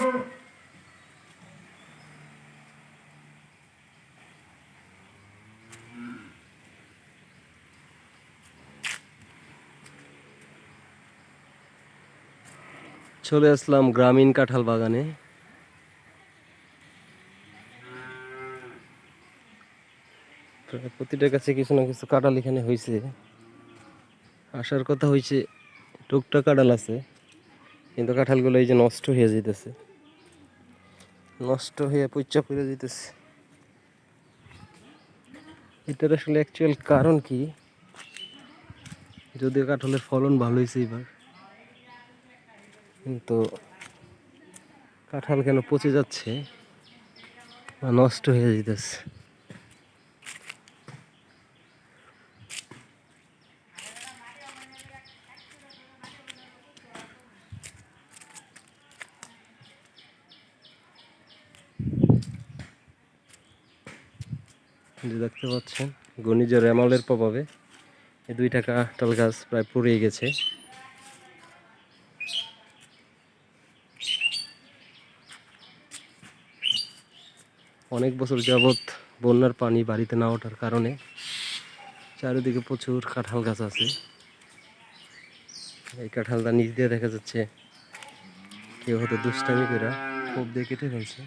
চলে আসলাম গ্রামীণ কাঁঠাল বাগানে। প্রতিটার কাছে কিছু না কিছু কাঁঠাল এখানে হয়েছে। আসার কথা হয়েছে, টুকটাক কাঁঠাল আছে, কিন্তু কাঁঠালগুলো এই যে নষ্ট হয়ে যেতেছে, নষ্ট হয়ে পচা পড়ে যেতেছে। এটার আসলে অ্যাকচুয়াল কারণ কি? যদিও কাঁঠালের ফলন ভালো হয়েছে এবার, কিন্তু কাঁঠাল কেন পচে যাচ্ছে বা নষ্ট হয়ে যেতেছে? যে দেখতে পাচ্ছেন, ঘূর্ণিঝড় রেমালের প্রভাবে এই দুইটা কাঁঠাল গাছ প্রায় পুড়ে গেছে। অনেক বছর যাবৎ বন্যার পানি বাড়িতে না ওঠার কারণে চারিদিকে প্রচুর কাঁঠাল গাছ আছে। এই কাঁঠালটা নিচ দিয়ে দেখা যাচ্ছে কেউ হয়তো দুষ্টামি করে কোপ দিয়ে কেটে ফেলছে।